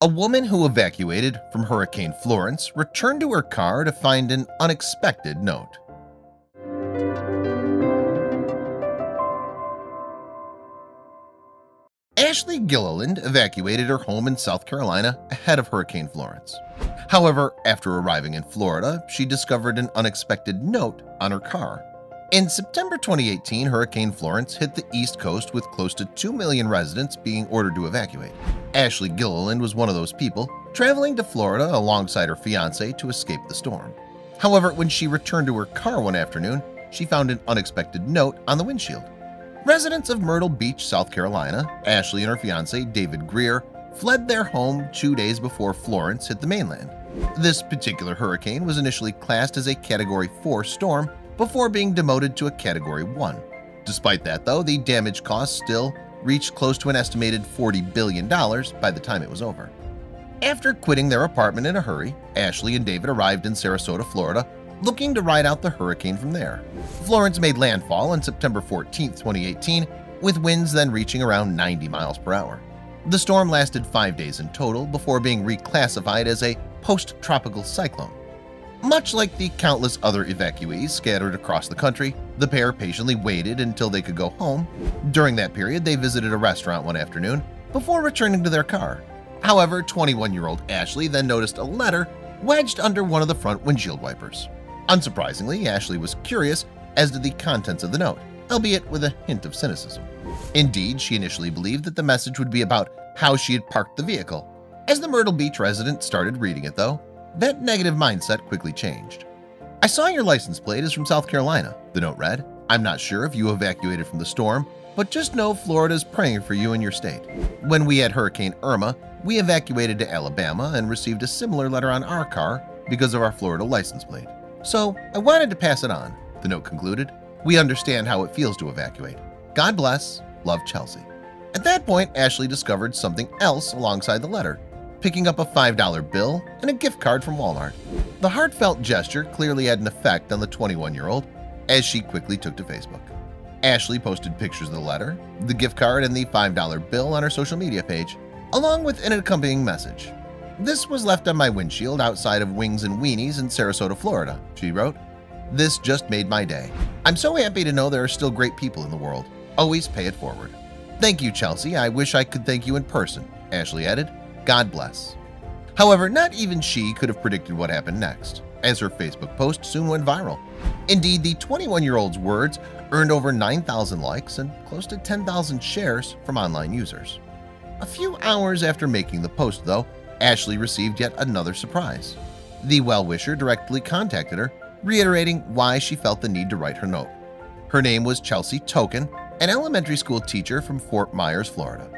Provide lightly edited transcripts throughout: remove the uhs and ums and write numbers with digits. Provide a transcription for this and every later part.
A woman who evacuated from Hurricane Florence returned to her car to find an unexpected note. Ashley Gilliland evacuated her home in South Carolina ahead of Hurricane Florence. However, after arriving in Florida, she discovered an unexpected note on her car. In September 2018, Hurricane Florence hit the East Coast with close to 2 million residents being ordered to evacuate. Ashley Gilliland was one of those people, traveling to Florida alongside her fiancé to escape the storm. However, when she returned to her car one afternoon, she found an unexpected note on the windshield. Residents of Myrtle Beach, South Carolina, Ashley and her fiancé David Greer, fled their home 2 days before Florence hit the mainland. This particular hurricane was initially classed as a Category 4 storm before being demoted to a Category 1. Despite that, though, the damage cost still reached close to an estimated $40 billion by the time it was over. After quitting their apartment in a hurry, Ashley and David arrived in Sarasota, Florida, looking to ride out the hurricane from there. Florence made landfall on September 14, 2018, with winds then reaching around 90 miles per hour. The storm lasted 5 days in total before being reclassified as a post-tropical cyclone. Much like the countless other evacuees scattered across the country, the pair patiently waited until they could go home. During that period, they visited a restaurant one afternoon before returning to their car. However, 21-year-old Ashley then noticed a letter wedged under one of the front windshield wipers. Unsurprisingly, Ashley was curious as to the contents of the note, albeit with a hint of cynicism. Indeed, she initially believed that the message would be about how she had parked the vehicle. As the Myrtle Beach resident started reading it, though, that negative mindset quickly changed. "I saw your license plate is from South Carolina," the note read. "I'm not sure if you evacuated from the storm, but just know Florida's praying for you and your state. When we had Hurricane Irma, we evacuated to Alabama and received a similar letter on our car because of our Florida license plate. So I wanted to pass it on," the note concluded. "We understand how it feels to evacuate. God bless. Love, Chelsea." At that point, Ashley discovered something else alongside the letter, picking up a $5 bill and a gift card from Walmart. The heartfelt gesture clearly had an effect on the 21-year-old as she quickly took to Facebook. Ashley posted pictures of the letter, the gift card, and the $5 bill on her social media page, along with an accompanying message. "This was left on my windshield outside of Wings and Weenies in Sarasota, Florida," she wrote. "This just made my day. I'm so happy to know there are still great people in the world. Always pay it forward. Thank you, Chelsea. I wish I could thank you in person," Ashley added. "God bless." However, not even she could have predicted what happened next, as her Facebook post soon went viral. Indeed, the 21-year-old's words earned over 9,000 likes and close to 10,000 shares from online users. A few hours after making the post, though, Ashley received yet another surprise. The well-wisher directly contacted her, reiterating why she felt the need to write her note. Her name was Chelsea Token, an elementary school teacher from Fort Myers, Florida.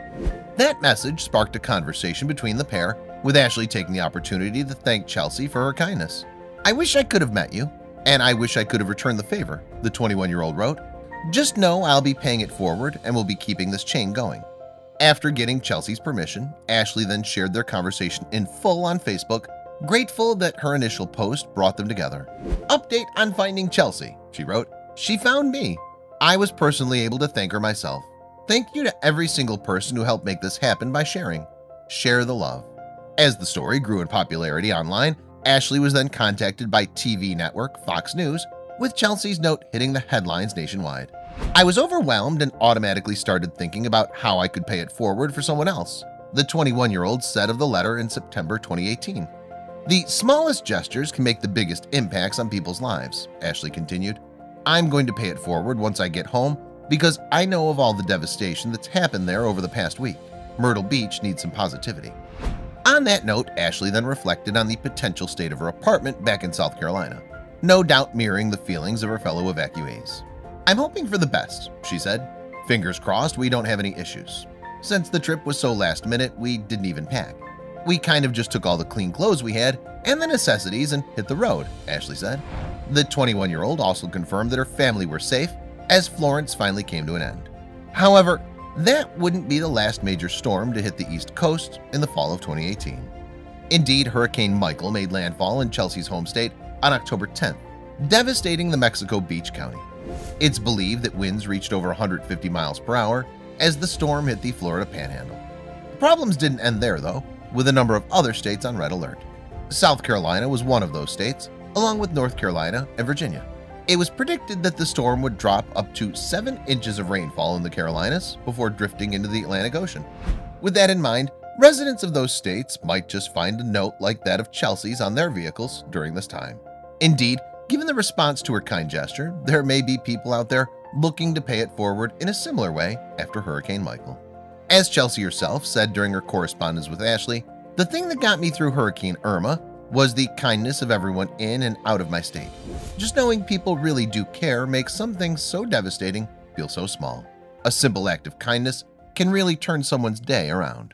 That message sparked a conversation between the pair, with Ashley taking the opportunity to thank Chelsea for her kindness. "I wish I could have met you, and I wish I could have returned the favor," the 21-year-old wrote. "Just know I'll be paying it forward and will be keeping this chain going." After getting Chelsea's permission, Ashley then shared their conversation in full on Facebook, grateful that her initial post brought them together. "Update on finding Chelsea," she wrote. "She found me. I was personally able to thank her myself. Thank you to every single person who helped make this happen by sharing. Share the love." As the story grew in popularity online, Ashley was then contacted by TV network Fox News, with Chelsea's note hitting the headlines nationwide. "I was overwhelmed and automatically started thinking about how I could pay it forward for someone else," the 21-year-old said of the letter in September 2018. "The smallest gestures can make the biggest impacts on people's lives," Ashley continued. "I'm going to pay it forward once I get home because I know of all the devastation that's happened there over the past week. Myrtle Beach needs some positivity." On that note, Ashley then reflected on the potential state of her apartment back in South Carolina, no doubt mirroring the feelings of her fellow evacuees. "I'm hoping for the best," she said. "Fingers crossed we don't have any issues. Since the trip was so last minute, we didn't even pack. We kind of just took all the clean clothes we had and the necessities and hit the road," Ashley said. The 21-year-old also confirmed that her family were safe as Florence finally came to an end. However, that wouldn't be the last major storm to hit the East Coast in the fall of 2018. Indeed, Hurricane Michael made landfall in Chelsea's home state on October 10th, devastating the Mexico Beach County. It's believed that winds reached over 150 miles per hour as the storm hit the Florida Panhandle. The problems didn't end there, though. with a number of other states on red alert. South Carolina was one of those states, along with North Carolina and Virginia. It was predicted that the storm would drop up to 7 inches of rainfall in the Carolinas before drifting into the Atlantic Ocean. With that in mind, residents of those states might just find a note like that of Chelsea's on their vehicles during this time. Indeed, given the response to her kind gesture, there may be people out there looking to pay it forward in a similar way after Hurricane Michael. As Chelsea herself said during her correspondence with Ashley, "The thing that got me through Hurricane Irma was the kindness of everyone in and out of my state. Just knowing people really do care makes some things so devastating feel so small. A simple act of kindness can really turn someone's day around."